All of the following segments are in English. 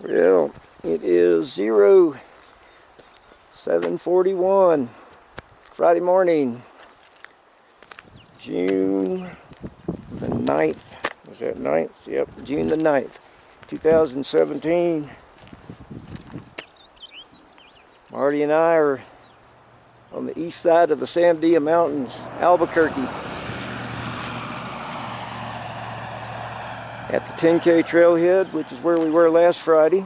Well, it is 0741 Friday morning, June the 9th. Was that 9th? Yep, June the 9th, 2017. Marty and I are on the east side of the Sandia Mountains, Albuquerque, at the 10K trailhead, which is where we were last Friday.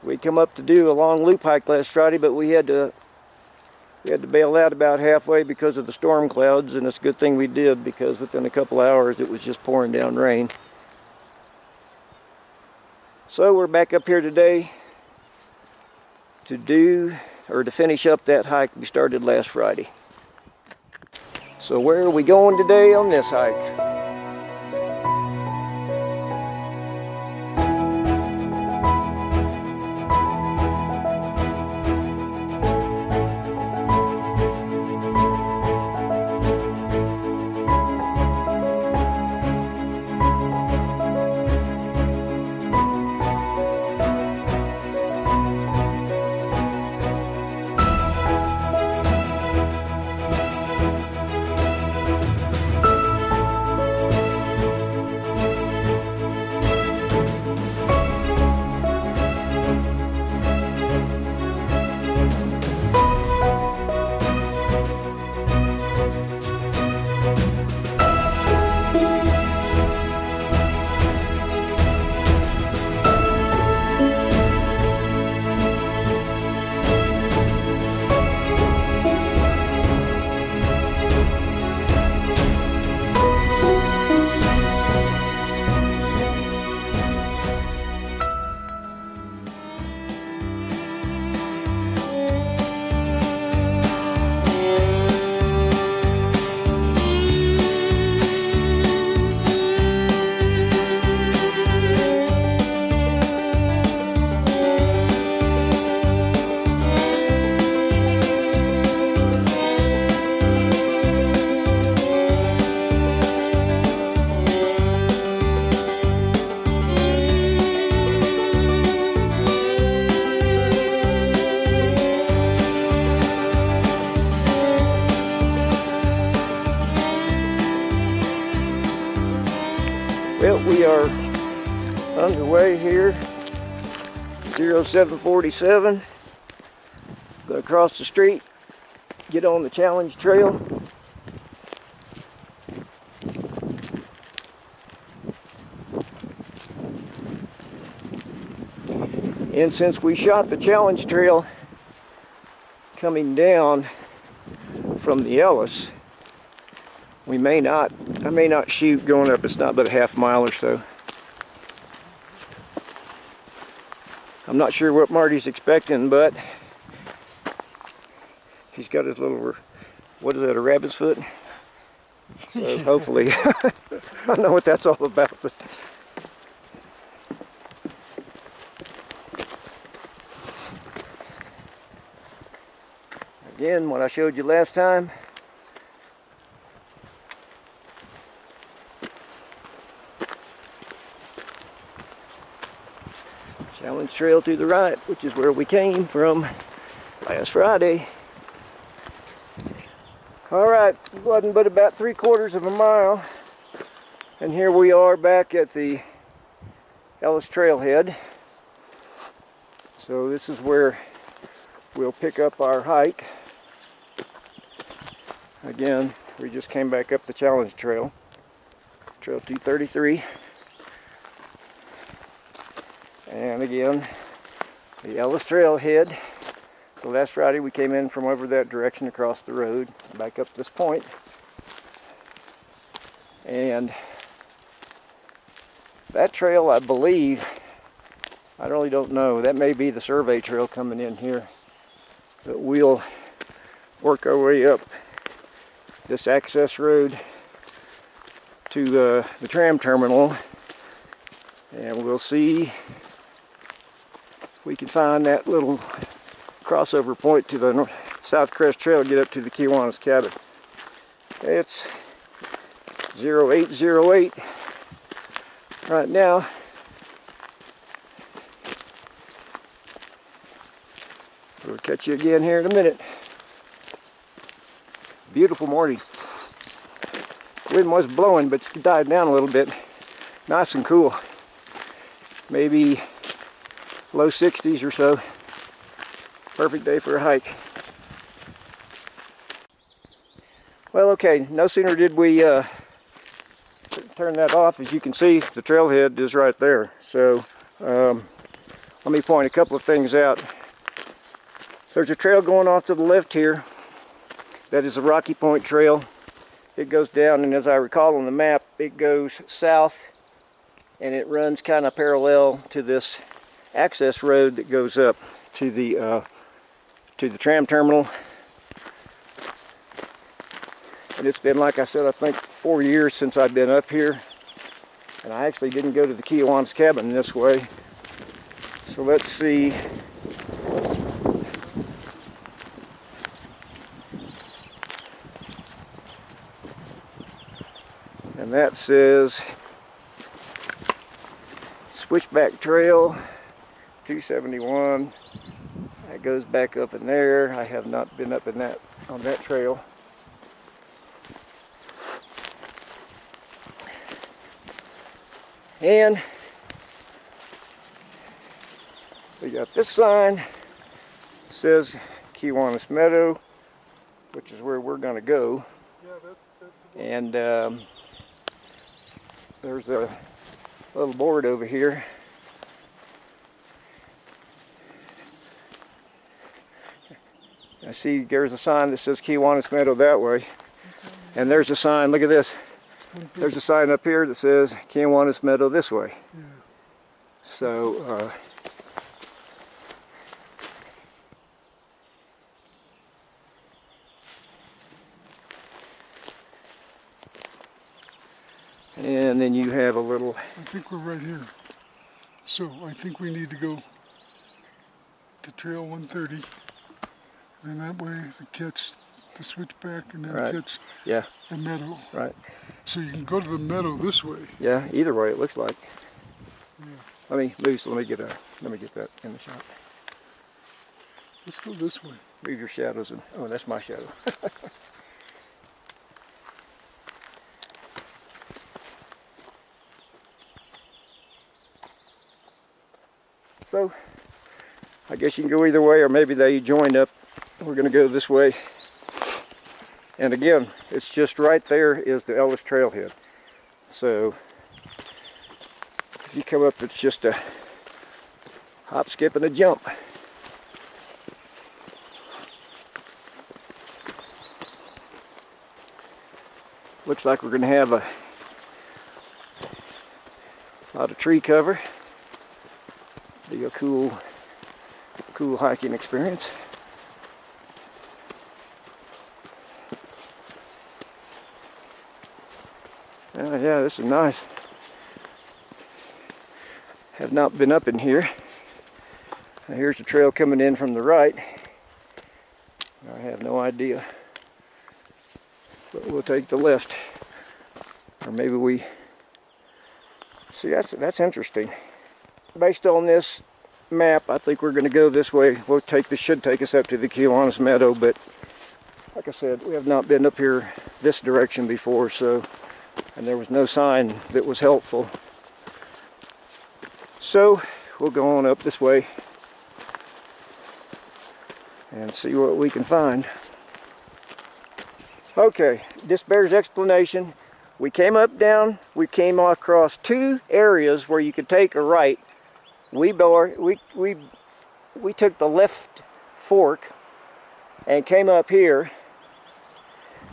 We come up to do a long loop hike last Friday, but we had to bail out about halfway because of the storm clouds, and it's a good thing we did, because within a couple hours it was just pouring down rain. So we're back up here today to finish up that hike we started last Friday. So where are we going today on this hike? Well, we are underway here, 0747. Going to cross the street, get on the challenge trail. And since we shot the challenge trail coming down from the Ellis, I may not shoot going up. It's not but a half mile or so. I'm not sure what Marty's expecting, but he's got his little, what is that, a rabbit's foot? So hopefully, I don't know what that's all about. But again, what I showed you last time. Challenge trail to the right, which is where we came from last Friday. Alright, it wasn't but about 3/4 of a mile, and here we are back at the Ellis trailhead. So this is where we'll pick up our hike. Again, we just came back up the challenge trail, trail 233. And again, the Ellis trailhead. So last Friday we came in from over that direction across the road, back up this point. And that trail, I believe, I really don't know, that may be the survey trail coming in here. But we'll work our way up this access road to the tram terminal, and we'll see if we can find that little crossover point to the South Crest Trail, get up to the Kiwanis cabin. It's 0808 right now. Catch you again here in a minute. Beautiful morning. Wind was blowing, but it's died down a little bit. Nice and cool. Maybe low 60s or so. Perfect day for a hike. Well, okay, no sooner did we turn that off, as you can see, the trailhead is right there. So let me point a couple of things out. There's a trail going off to the left here. That is a Rocky Point trail. It goes down, and as I recall on the map, it goes south and it runs kind of parallel to this access road that goes up to the tram terminal. And it's been, like I said, I think 4 years since I've been up here, and I actually didn't go to the Kiwanis cabin this way. So let's see. And that says Switchback Trail 271. That goes back up in there. I have not been up in that on that trail. And we got this sign that says Kiwanis Meadow, which is where we're going to go. Yeah, that's the one. And there's a little board over here. I see there's a sign that says Kiwanis Meadow that way. And there's a sign, look at this. There's a sign up here that says Kiwanis Meadow this way. Yeah. So, and then you have a little... I think we're right here. So I think we need to go to Trail 130. And that way we catch the switchback and then catch the meadow. Right. So you can go to the meadow this way. Yeah, either way it looks like. Yeah. Let me get that in the shot. Let's go this way. Move your shadows and oh, that's my shadow. So I guess you can go either way, or maybe they joined up. We're going to go this way. And again, it's just right there is the Ellis trailhead. So if you come up, it's just a hop, skip, and a jump. Looks like we're going to have a lot of tree cover. Be a cool hiking experience. Yeah, this is nice. Have not been up in here. Now here's the trail coming in from the right. I have no idea, but we'll take the left, or maybe we see. That's interesting. Based on this map, I think we're going to go this way. We'll take this, should take us up to the Kiwanis Meadow, but like I said, we have not been up here this direction before, so, and there was no sign that was helpful. So we'll go on up this way and see what we can find. Okay, this bears explanation. We came up, down, we came across two areas where you could take a right. We took the left fork and came up here,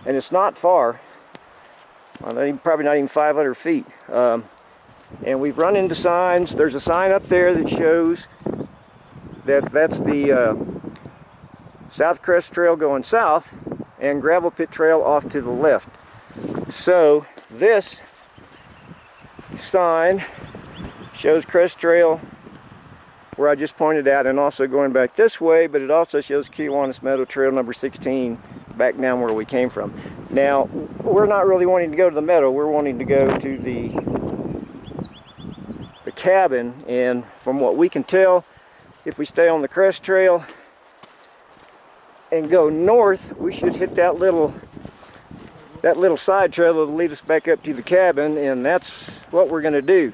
and it's not far. Well, probably not even 500 feet. And we've run into signs. There's a sign up there that shows that that's the South Crest Trail going south, and Gravel Pit Trail off to the left. So this sign shows Crest Trail where I just pointed out, and also going back this way, but it also shows Kiwanis Meadow Trail number 16 back down where we came from. Now, we're not really wanting to go to the meadow, we're wanting to go to the cabin, and from what we can tell, if we stay on the Crest Trail, and go north, we should hit that little side trail that'll lead us back up to the cabin, and that's what we're going to do.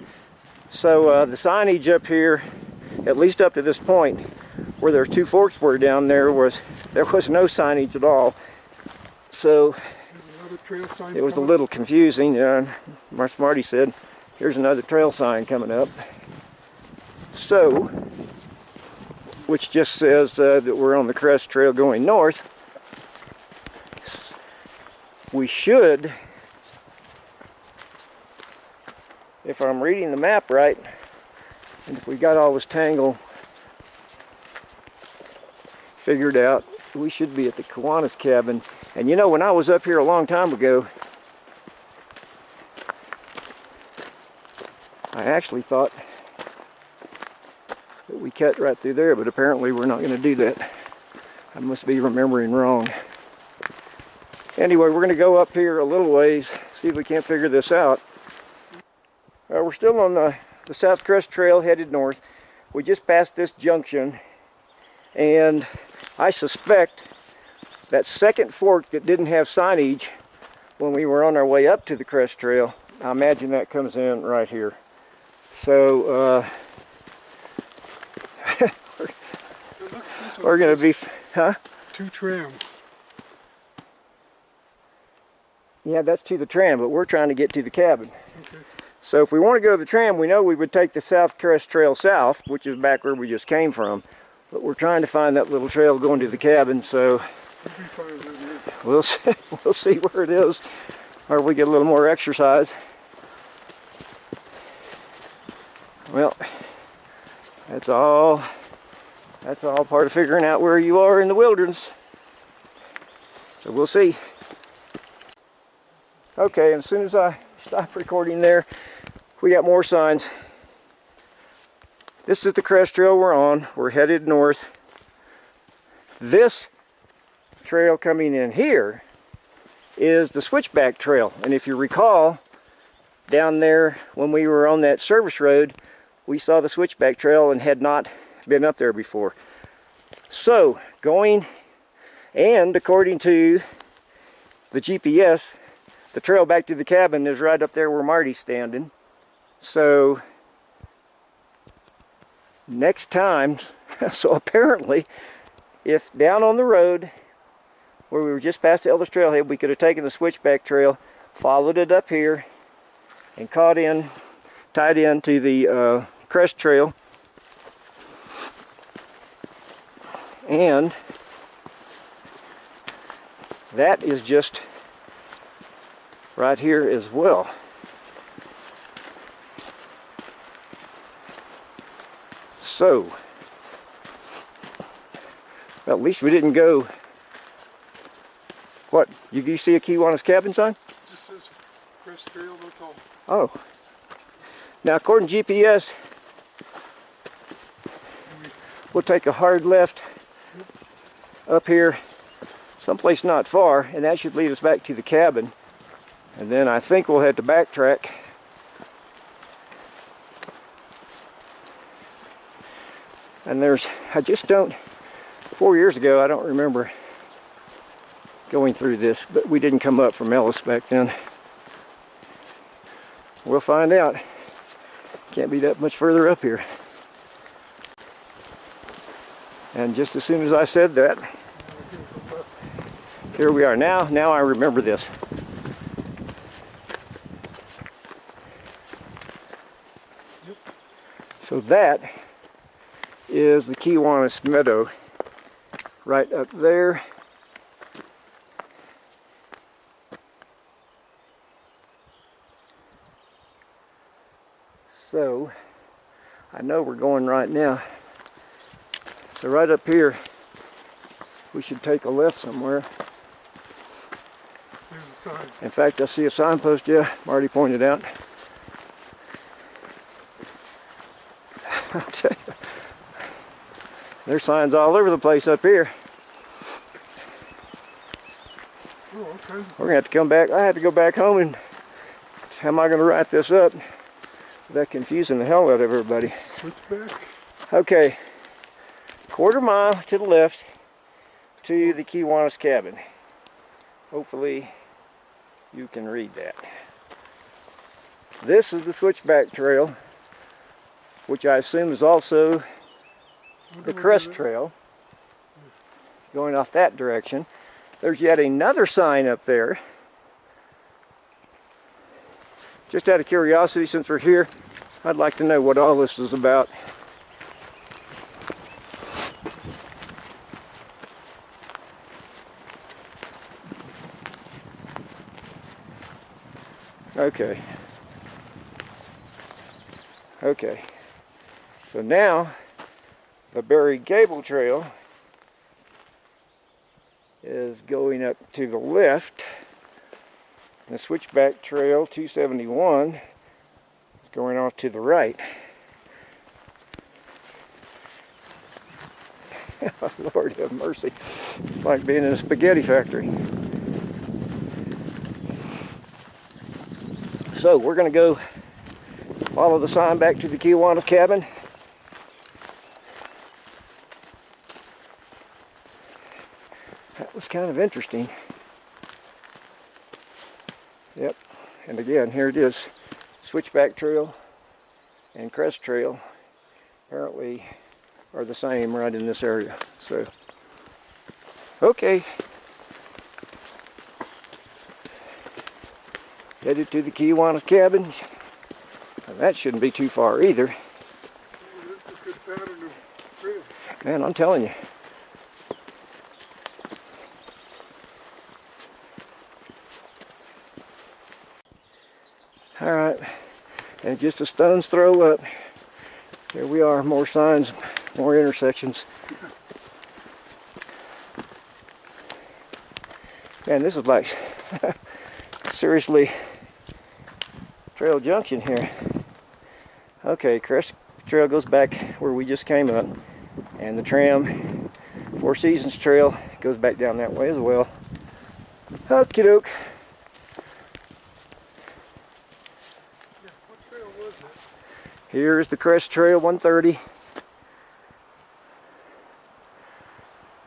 So the signage up here, at least up to this point, where there's two forks were down there was no signage at all. So it was a little confusing. My Smarty said, here's another trail sign coming up. So, which just says that we're on the Crest Trail going north. We should, if I'm reading the map right, and if we got all this tangle figured out, we should be at the Kiwanis cabin. And you know, when I was up here a long time ago, I actually thought that we cut right through there, but apparently we're not going to do that. I must be remembering wrong. Anyway, we're going to go up here a little ways, see if we can't figure this out. We're still on the South Crest Trail headed north. We just passed this junction, and I suspect that second fork that didn't have signage when we were on our way up to the Crest Trail, I imagine that comes in right here. So we're going to be, huh? To tram. Yeah, that's to the tram, but we're trying to get to the cabin. Okay. So if we want to go to the tram, we know we would take the South Crest Trail south, which is back where we just came from. But we're trying to find that little trail going to the cabin, so we'll see where it is, or we get a little more exercise. Well, that's all part of figuring out where you are in the wilderness. So we'll see. Okay, and as soon as I stop recording there, we got more signs. This is the Crest Trail we're on. We're headed north. This trail coming in here is the Switchback Trail. And if you recall, down there when we were on that service road, we saw the Switchback Trail and had not been up there before. So, going, and according to the GPS, the trail back to the cabin is right up there where Marty's standing. So, next time, so apparently, if down on the road, where we were just past the Ellis Trailhead, we could have taken the Switchback Trail, followed it up here, and tied in to the Crest Trail. And that is just right here as well. So, well, at least we didn't go. What? You see a Kiwanis cabin sign? It just says Crest Trail, that's all. Oh. Now, according to GPS, we'll take a hard left up here, someplace not far, and that should lead us back to the cabin. And then I think we'll have to backtrack. And I just don't, 4 years ago, I don't remember going through this, but we didn't come up from Ellis back then. We'll find out. Can't be that much further up here. And just as soon as I said that, here we are. Now I remember this. So that is the Kiwanis Meadow right up there. So I know we're going right now. So right up here, we should take a left somewhere. There's a sign. In fact, I see a signpost, yeah, Marty pointed out. I'll tell you, there's signs all over the place up here. Oh, okay. We're gonna have to come back. I had to go back home, and how am I gonna write this up without confusing the hell out of everybody? Switch back. Okay, quarter mile to the left to the Kiwanis cabin. Hopefully you can read that. This is the switchback trail, which I assume is also the Crest trail, going off that direction. There's yet another sign up there. Just out of curiosity, since we're here, I'd like to know what all this is about. Okay. Okay. So now, the Buried Cable Trail is going up to the left. The Switchback Trail 271 is going off to the right. Lord have mercy. It's like being in a spaghetti factory. So we're going to go follow the sign back to the Kiwanis cabin. That was kind of interesting. Yep, and again, here it is. Switchback Trail and Crest Trail apparently are the same right in this area. So, okay. Headed to the Kiwanis cabin. And that shouldn't be too far either. Man, I'm telling you. Alright, and just a stone's throw up. Here we are, more signs, more intersections. Man, this is like, seriously, trail junction here. Okay, Crest Trail goes back where we just came up. And the tram, Four Seasons Trail, goes back down that way as well. Okie doke. Here's the Crest Trail 130.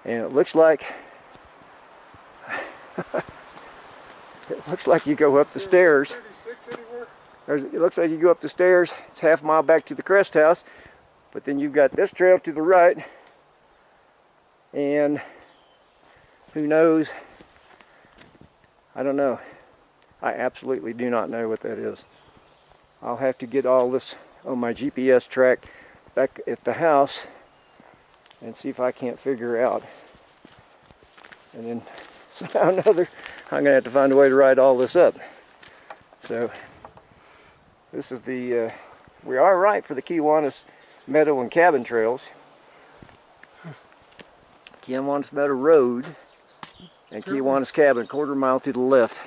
And it looks like you go up the stairs. It looks like you go up the stairs. It's half a mile back to the Crest house. But then you've got this trail to the right. And who knows? I don't know. I absolutely do not know what that is. I'll have to get all this on my GPS track back at the house and see if I can't figure out. And then somehow or another, I'm going to have to find a way to write all this up. So this is the, we are right for the Kiwanis Meadow and Cabin trails. Kiwanis Meadow Road and Kiwanis Cabin, quarter mile to the left.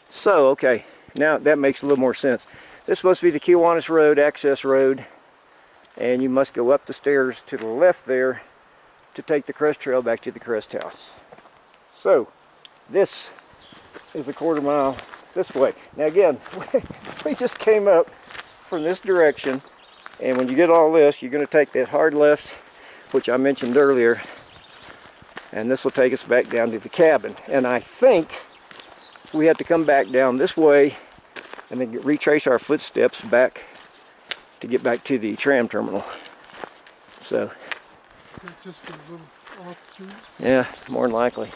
So, okay, now that makes a little more sense. This is supposed to be the Kiwanis Road, access road, and you must go up the stairs to the left there to take the Crest Trail back to the Crest house. So, this is a quarter mile this way. Now again, we just came up from this direction, and when you get all this, you're going to take that hard left, which I mentioned earlier, and this will take us back down to the cabin. And I think we have to come back down this way and then retrace our footsteps back to get back to the tram terminal. So, just a little off-street? Yeah, more than likely.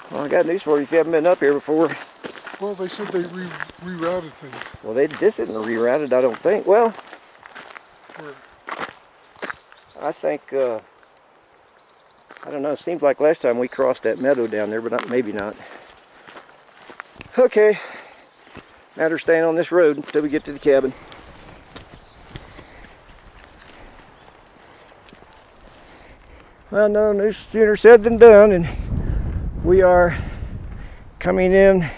Well, I got news for you if you haven't been up here before. Well, they said they rerouted things. Well, this isn't rerouted, I don't think. Well, I think, I don't know, it seemed like last time we crossed that meadow down there, but maybe not. Okay, matter of staying on this road until we get to the cabin. Well, no sooner said than done, and we are coming in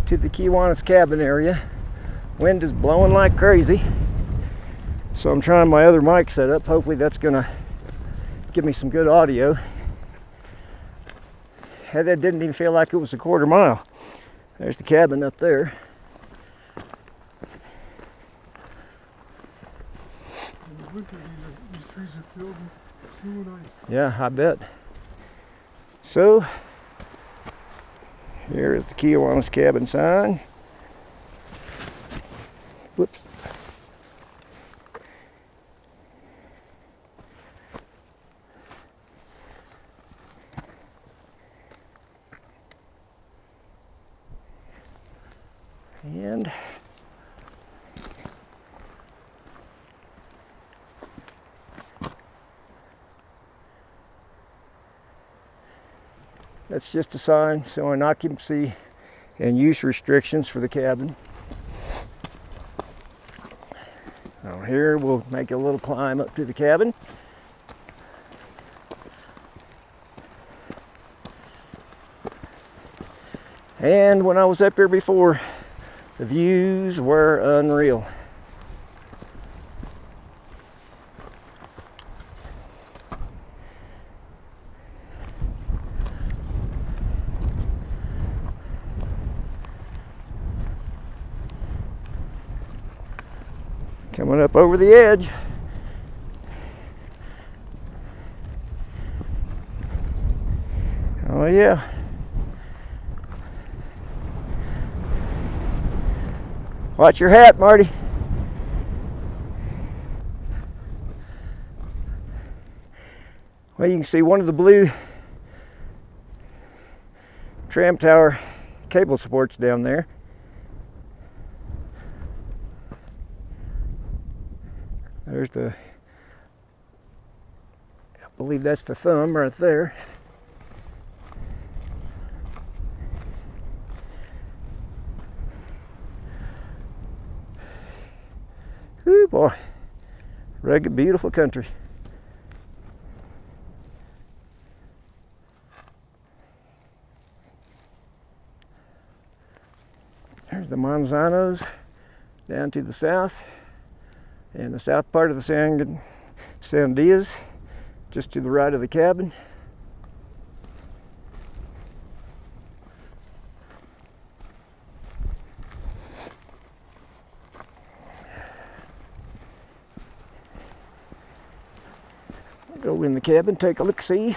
to the Kiwanis cabin area. Wind is blowing like crazy, so I'm trying my other mic setup. Hopefully that's gonna give me some good audio. That didn't even feel like it was a quarter mile. There's the cabin up there. winter, these trees are filled with snow and ice. Yeah, I bet. So, here is the Kiwanis cabin sign. Whoops. And that's just a sign showing occupancy and use restrictions for the cabin. Now here we'll make a little climb up to the cabin. And when I was up here before, the views were unreal. Coming up over the edge. Oh yeah. Watch your hat, Marty. Well, you can see one of the blue tram tower cable supports down there. There's the, I believe that's the thumb right there. Whoo boy, rugged, beautiful country. There's the Manzanos down to the south, and the south part of the Sandias just to the right of the cabin. Go in the cabin, take a look-see.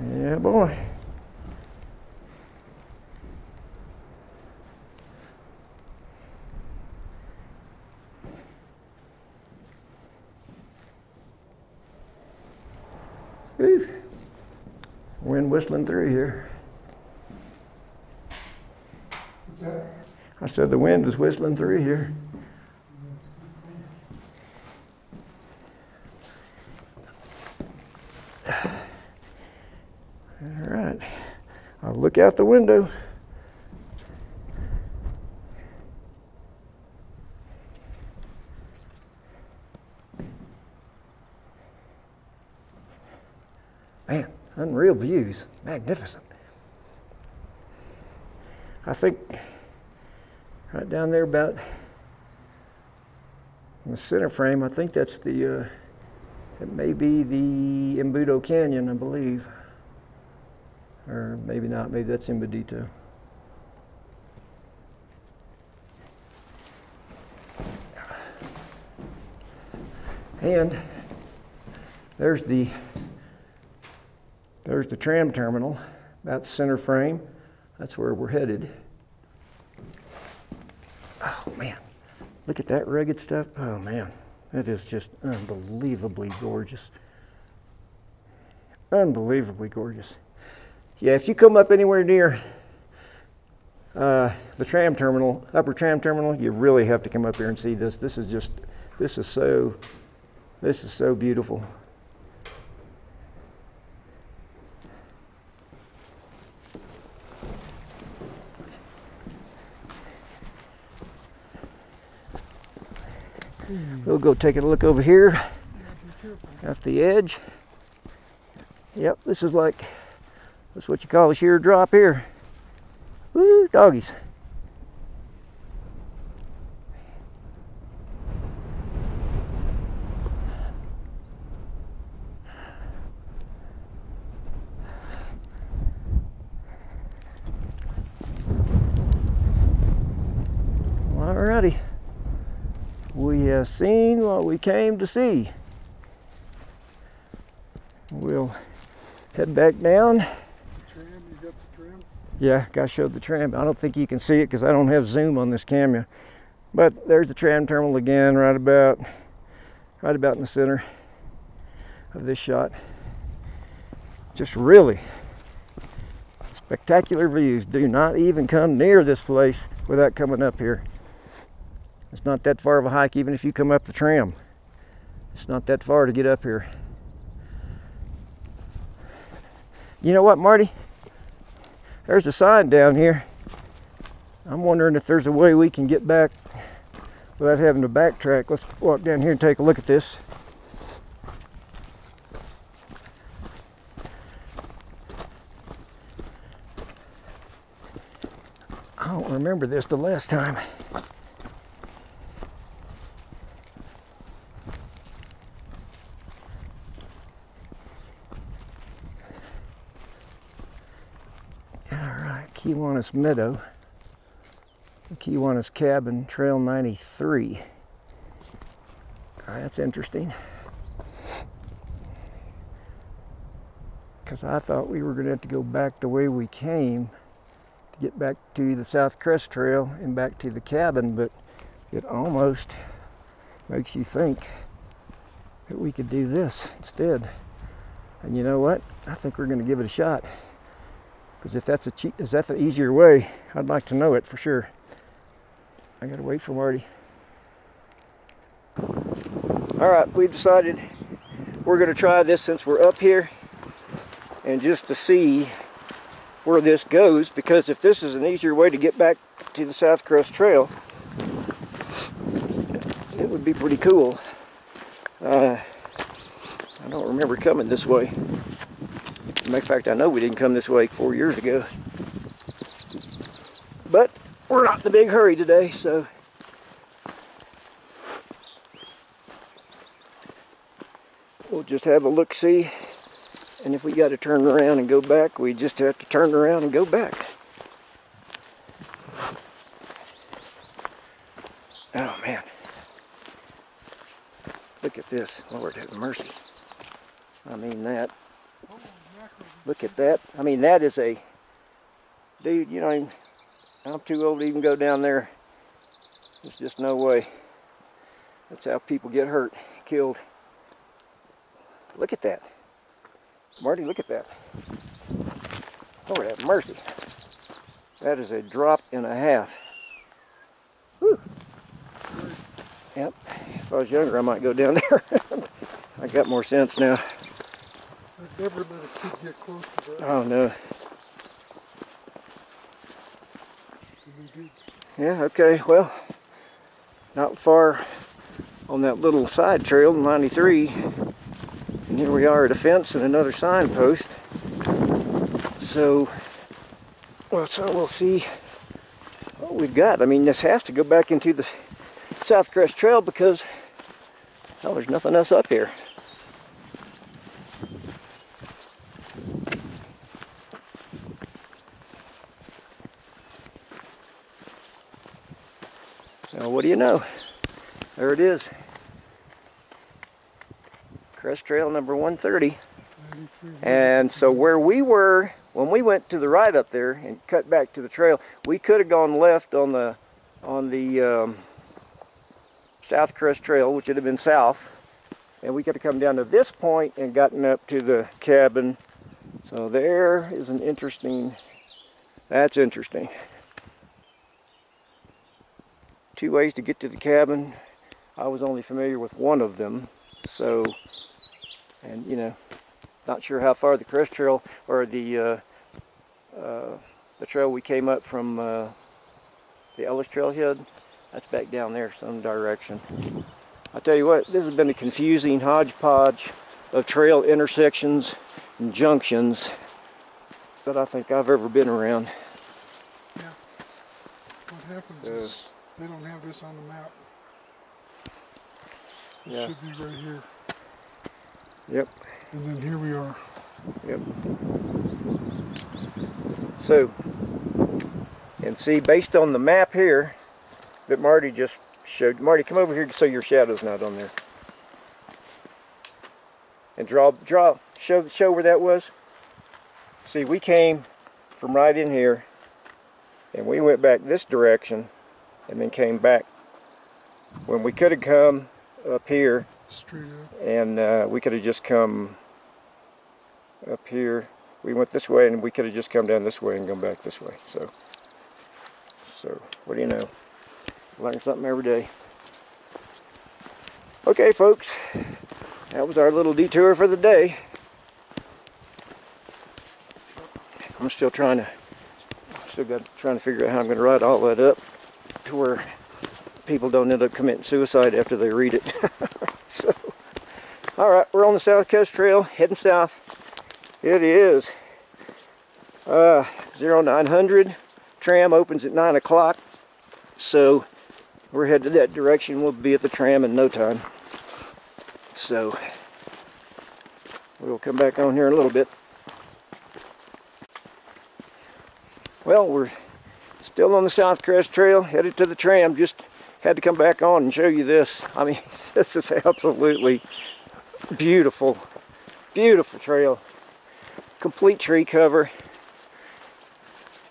Yeah, boy. Whew. Wind whistling through here. What's that? I said the wind is whistling through here. All right, I'll look out the window. Man, unreal views, magnificent. I think right down there about in the center frame, I think that's the, it may be the Embudo Canyon, I believe. Or maybe not, maybe that's Imbudito. And there's the tram terminal, about the center frame. That's where we're headed. Oh man, look at that rugged stuff. Oh man, that is just unbelievably gorgeous. Unbelievably gorgeous. Yeah, if you come up anywhere near the tram terminal, upper tram terminal, you really have to come up here and see this. This is so beautiful. We'll go take a look over here at the edge. Yep, this is what you call a sheer drop here. Woo, doggies. Alrighty. We have seen what we came to see. We'll head back down. Tram, you got the tram? Yeah, gotta show the tram. I don't think you can see it because I don't have zoom on this camera. But there's the tram terminal again, right about in the center of this shot. Just really spectacular views. Do not even come near this place without coming up here. It's not that far of a hike, even if you come up the tram. It's not that far to get up here. You know what, Marty? There's a sign down here. I'm wondering if there's a way we can get back without having to backtrack. Let's walk down here and take a look at this. I don't remember this the last time. Kiwanis Meadow, Kiwanis Cabin, Trail 93. That's interesting. Because I thought we were going to have to go back the way we came to get back to the South Crest Trail and back to the cabin, but it almost makes you think that we could do this instead. And you know what? I think we're going to give it a shot. Because if that's an easier way, I'd like to know it for sure. I gotta wait for Marty. All right, we decided we're gonna try this since we're up here, and just to see where this goes. Because if this is an easier way to get back to the South Crest Trail, it would be pretty cool. I don't remember coming this way. As a matter of fact, I know we didn't come this way 4 years ago. But we're not in a big hurry today, so we'll just have a look-see. And if we got to turn around and go back, we just have to turn around and go back. Oh man. Look at this. Lord have mercy. I mean that. Look at that. I mean, that is a... Dude, you know, I'm too old to even go down there. There's just no way. That's how people get hurt, killed. Look at that. Marty, look at that. Lord have mercy. That is a drop and a half. Whew. Yep. If I was younger, I might go down there. I got more sense now. I've never let a kid get close to that. Oh no. Yeah, okay, well, not far on that little side trail, 93, and here we are at a fence and another signpost. So we'll see what we've got. I mean, this has to go back into the South Crest Trail because, well, there's nothing else up here. Now, what do you know? There it is. Crest Trail number 130. And so where we were, when we went to the right up there and cut back to the trail, we could have gone left on the South Crest Trail, which would have been south. And we could have come down to this point and gotten up to the cabin. So there is an interesting, that's interesting. 2 ways to get to the cabin. I was only familiar with one of them, so, and you know, not sure how far the Crest Trail or the trail we came up from the Ellis trailhead, that's back down there some direction. I'll tell you what, this has been a confusing hodgepodge of trail intersections and junctions that I think I've ever been around. Yeah. What happens is they don't have this on the map. It should be right here. Yep. And then here we are. Yep. So, and see, based on the map here, that Marty just showed. Marty, come over here so your shadow's not on there. And show where that was. See, we came from right in here, and we went back this direction, and then came back. When we could have come up here, straight up, and we could have just come up here. We went this way, and we could have just come down this way and gone back this way. So what do you know? Learn something every day. Okay, folks, that was our little detour for the day. I'm still trying to figure out how I'm going to write all that up to where people don't end up committing suicide after they read it. So, all right, we're on the South Coast Trail, heading south. It is 0900. Tram opens at 9 o'clock, so we're headed that direction. We'll be at the tram in no time. So we'll come back on here in a little bit. Well, we're still on the South Crest Trail, headed to the tram. Just had to come back on and show you this. I mean, this is absolutely beautiful, beautiful trail. Complete tree cover.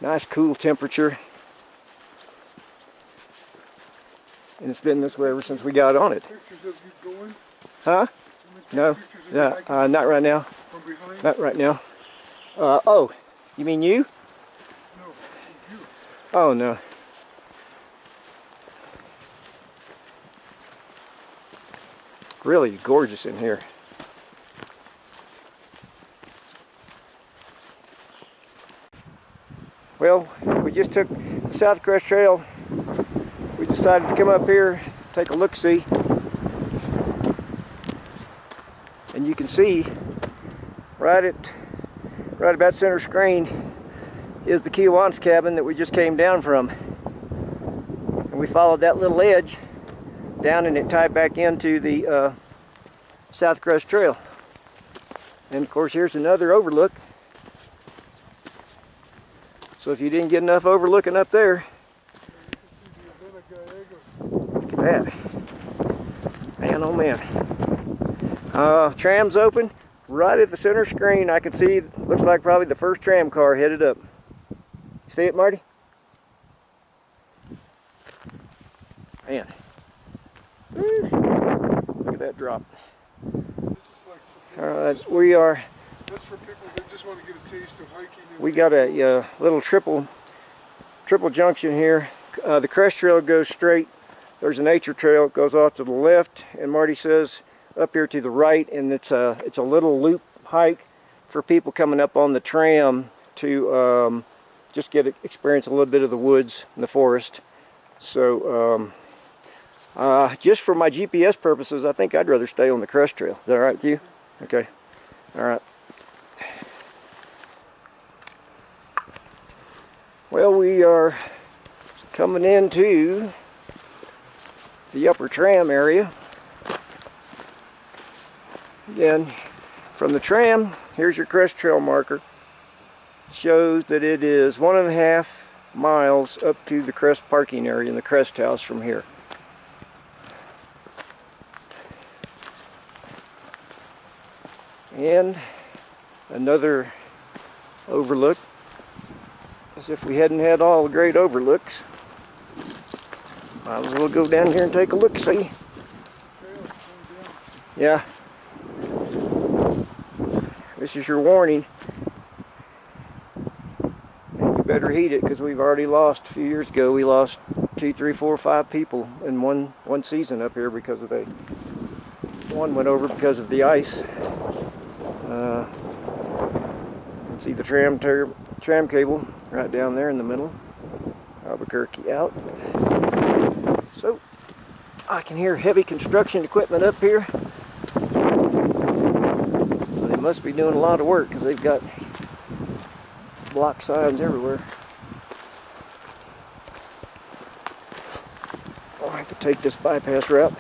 Nice cool temperature. And it's been this way ever since we got on it. Pictures of you going? Huh? No, not right now. From behind? Not right now. Oh, you mean you? No, you. Oh, no. Really gorgeous in here. Well, we just took the South Crest Trail. We decided to come up here, take a look-see. And you can see right about center screen is the Kiwanis cabin that we just came down from. And we followed that little edge down, and it tied back into the South Crest Trail. And of course, here's another overlook. So if you didn't get enough overlooking up there, look at that. Man, oh man. Tram's open. Right at the center screen, I can see, looks like probably the first tram car headed up. See it, Marty? Man. Look at that drop. Alright, we are... That's for people that just want to get a taste of hiking. We got a little triple junction here. The Crest Trail goes straight. There's a nature trail. It goes off to the left, and Marty says up here to the right, and it's a little loop hike for people coming up on the tram to just experience a little bit of the woods and the forest. So just for my GPS purposes, I think I'd rather stay on the Crest Trail. Is that all right with you? Okay. All right. Well, we are coming into the upper tram area. Again, from the tram, here's your Crest Trail marker. It shows that it is 1.5 miles up to the Crest parking area in the Crest house from here. And another overlook. As if we hadn't had all the great overlooks. Might as well go down here and take a look, see? Yeah. This is your warning. And you better heed it, because we've already lost, a few years ago, we lost 2, 3, 4, 5 people in one season up here because of one went over because of the ice. See the tram cable right down there in the middle. Albuquerque out. So I can hear heavy construction equipment up here. So they must be doing a lot of work, because they've got block signs everywhere. I'll have to take this bypass route.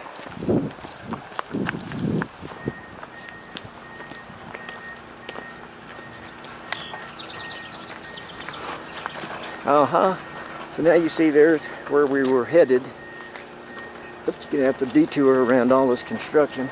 So now you see there's where we were headed. Oops, gonna have to detour around all this construction.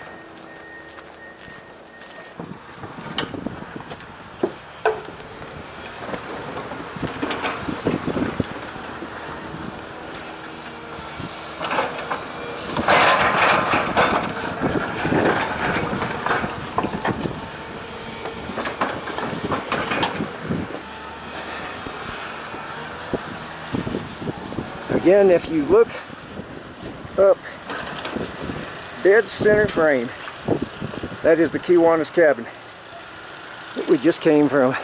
Again, if you look up dead center frame, that is the Kiwanis cabin that we just came from.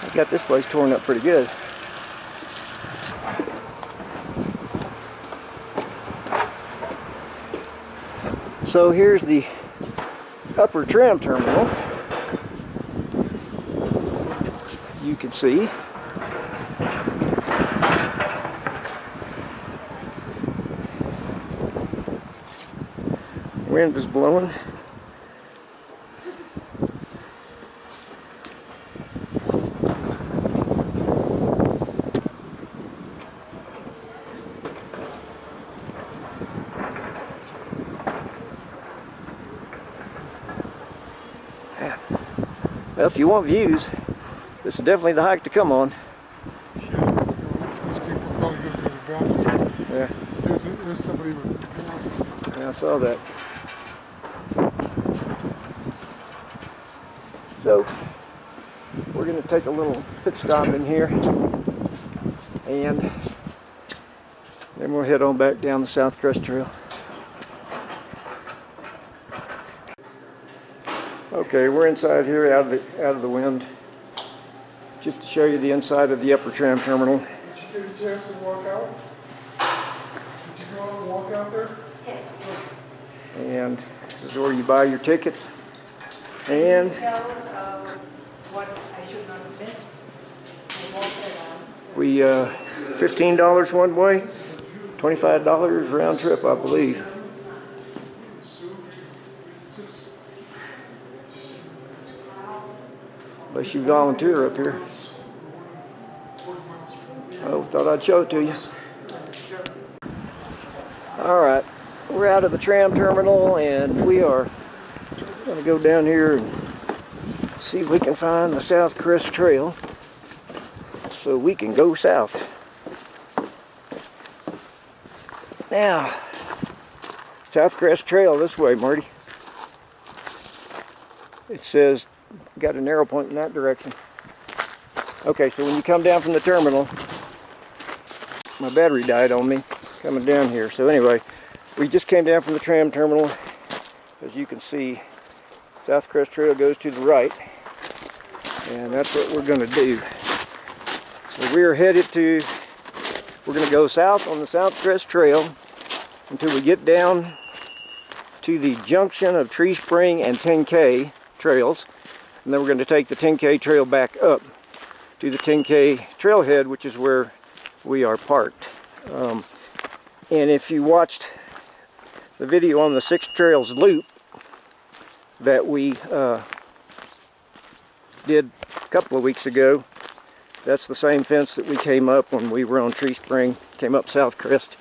I got this place torn up pretty good. So here's the upper tram terminal. You can see. Wind is blowing. Well, if you want views, this is definitely the hike to come on. These people probably go to the bathroom. Yeah. There's somebody with. Yeah, I saw that. So we're going to take a little pit stop in here, and then we'll head on back down the South Crest Trail. Okay, we're inside here, out of the wind, just to show you the inside of the upper tram terminal. Did you get a chance to walk out? Did you go out and walk out there? Yes. And this is where you buy your tickets. And Tell what I should not miss. I walk around. we $15 one way, $25 round trip, I believe. Unless you volunteer up here. Oh, thought I'd show it to you. Alright, we're out of the tram terminal and we are going to go down here and see if we can find the South Crest Trail so we can go south. Now, South Crest Trail this way, Marty. It says got an arrow pointing in that direction. Okay, so when you come down from the terminal, my battery died on me coming down here. So anyway, we just came down from the tram terminal. As you can see, South Crest Trail goes to the right, and that's what we're going to do. So we're headed to, we're going to go south on the South Crest Trail until we get down to the junction of Tree Spring and 10K trails. And then we're going to take the 10K trail back up to the 10K trailhead, which is where we are parked. And if you watched the video on the 6 Trails loop that we did a couple of weeks ago, that's the same fence that we came up when we were on Tree Spring, came up South Crest.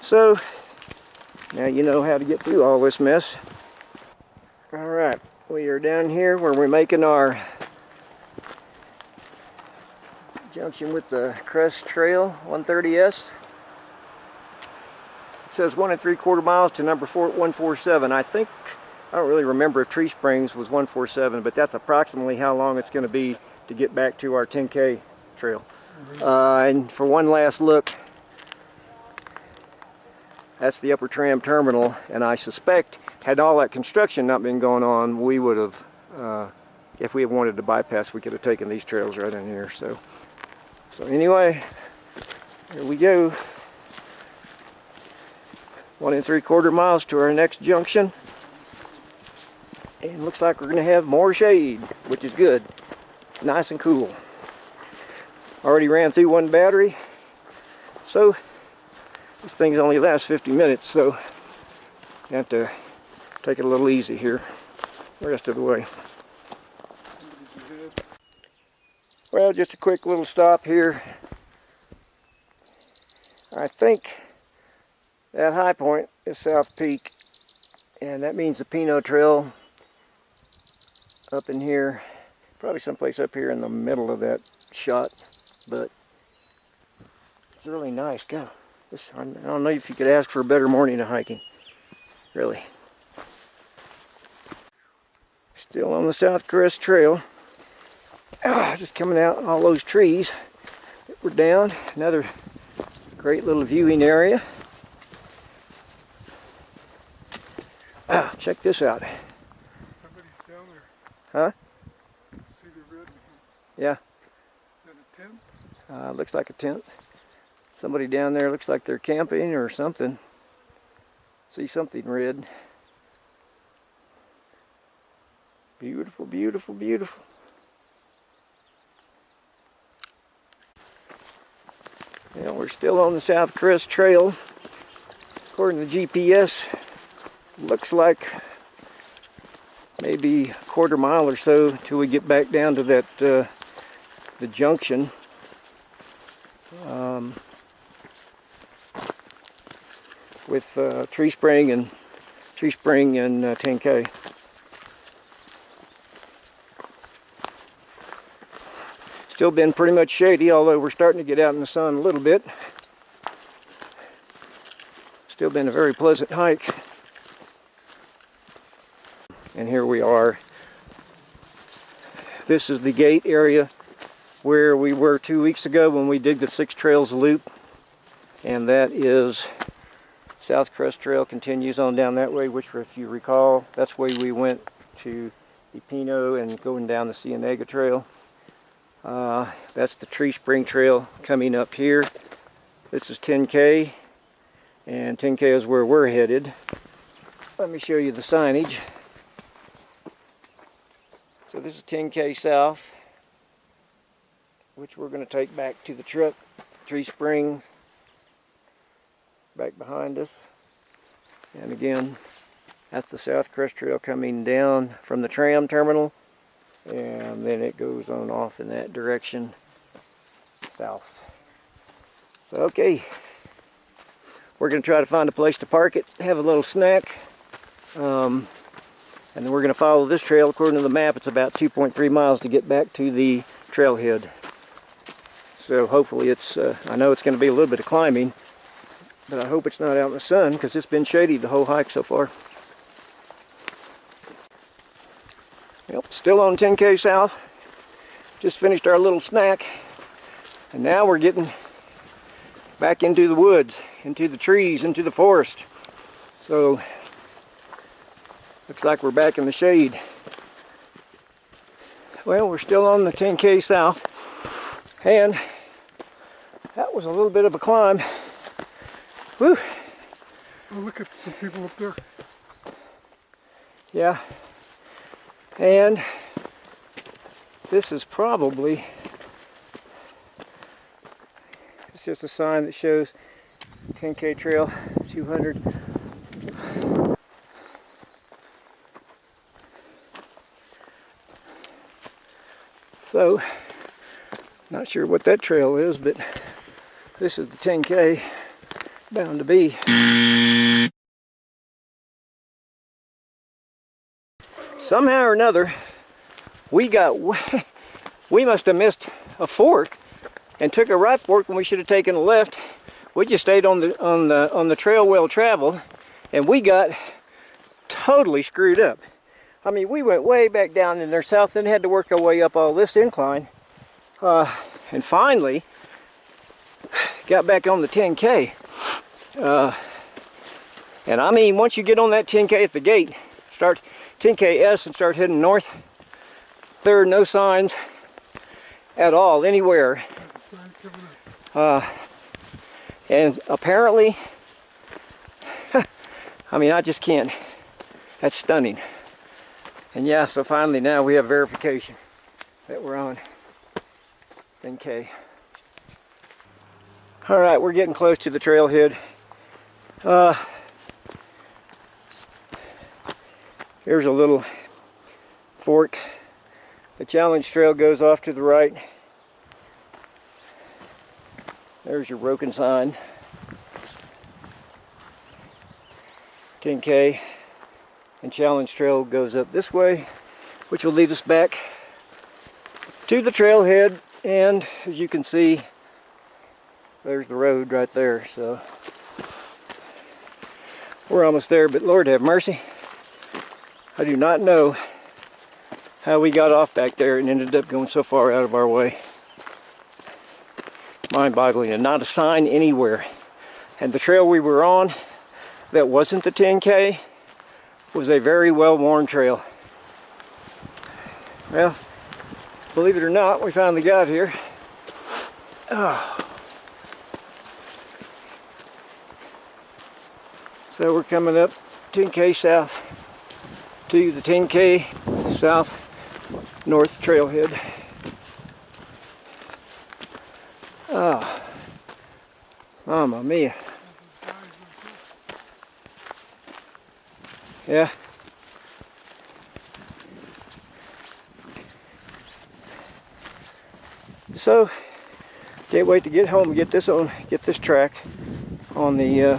So now you know how to get through all this mess. Alright, we are down here where we're making our junction with the Crest Trail 130S. It says 1 3/4 miles to number 147. I don't really remember if Tree Springs was 147, but that's approximately how long it's going to be to get back to our 10K trail. And for one last look, that's the upper tram terminal, and I suspect had all that construction not been going on, we would have, if we had wanted to bypass, we could have taken these trails right in here. So anyway, here we go. 1 3/4 miles to our next junction. And looks like we're going to have more shade, which is good. Nice and cool. Already ran through one battery. So this thing's only lasts 50 minutes, so you have to take it a little easy here the rest of the way. Well, just a quick little stop here. I think that high point is South Peak, and that means the Pinot Trail up in here, probably someplace up here in the middle of that shot, but it's really nice. Go. I don't know if you could ask for a better morning of hiking, really. Still on the South Crest Trail. Just coming out all those trees that were down. Another great little viewing area. Check this out. Somebody's down there. Huh? See the red? Yeah. Is that a tent? Looks like a tent. Somebody down there, looks like they're camping or something. See something red. Beautiful, beautiful, beautiful. Yeah, we're still on the South Crest Trail. According to the GPS, looks like maybe a quarter mile or so till we get back down to that the junction. With Tree Spring and 10K. Still been pretty much shady, although we're starting to get out in the sun a little bit. Still been a very pleasant hike. And here we are. This is the gate area where we were 2 weeks ago when we did the Six Trails loop. And that is South Crest Trail, continues on down that way, which if you recall, that's where we went to the Pinot and going down the Cienega Trail. That's the Tree Spring Trail coming up here. This is 10K, and 10K is where we're headed. Let me show you the signage. So this is 10K south, which we're going to take back to the truck. Tree Springs back behind us. And again, that's the South Crest Trail coming down from the tram terminal, and then it goes on off in that direction south. So okay, we're going to try to find a place to park it, have a little snack, and then we're going to follow this trail. According to the map, it's about 2.3 miles to get back to the trailhead. So hopefully it's, I know it's going to be a little bit of climbing, but I hope it's not out in the sun because it's been shady the whole hike so far. Yep, still on 10K south. Just finished our little snack, and now we're getting back into the woods, into the trees, into the forest. So looks like we're back in the shade. Well, we're still on the 10K south, and that was a little bit of a climb. Whew. Oh, look at some people up there. Yeah. And this is probably, it's just a sign that shows 10K Trail 200. So, not sure what that trail is, but this is the 10K, bound to be. Somehow or another, we must have missed a fork and took a right fork when we should have taken a left. We just stayed on the trail well traveled, and we got totally screwed up. I mean, we went way back down in there south and had to work our way up all this incline, and finally got back on the 10K. And I mean, once you get on that 10K at the gate, start 10KS and start heading north, there are no signs at all anywhere. And apparently, I mean, I just can't. That's stunning. And yeah, so finally now we have verification that we're on 10K. All right, we're getting close to the trailhead. Here's a little fork. The challenge trail goes off to the right. There's your broken sign. 10K. And challenge trail goes up this way, which will lead us back to the trailhead. And as you can see, there's the road right there. So we're almost there, but Lord have mercy. I do not know how we got off back there and ended up going so far out of our way. Mind-boggling, and not a sign anywhere. And the trail we were on that wasn't the 10K was a very well-worn trail. Well, believe it or not, we finally got here. Oh. So we're coming up 10K south to the 10K south north trailhead. Oh, mamma mia. Yeah. So, can't wait to get home and get this track on the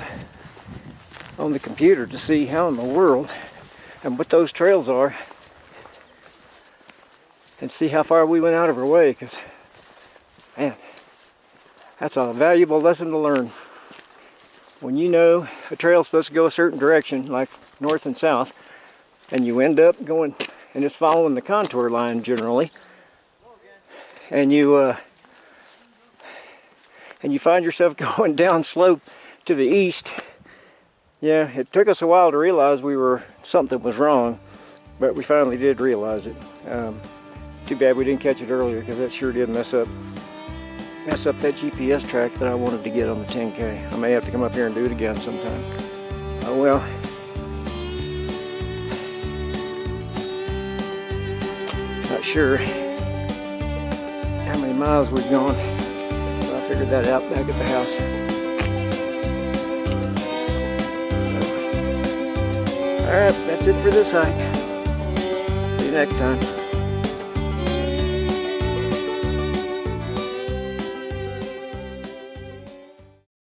computer to see how in the world and what those trails are, and see how far we went out of our way, because man, that's a valuable lesson to learn. When you know a trail's supposed to go a certain direction, like north and south, and you end up going and it's following the contour line generally, and you find yourself going down slope to the east. Yeah, it took us a while to realize something was wrong, but we finally did realize it. Too bad we didn't catch it earlier, because that sure did mess up that GPS track that I wanted to get on the 10K. I may have to come up here and do it again sometime. Oh well. Not sure how many miles we've gone, but I figured that out back at the house. Alright, that's it for this hike. See you next time.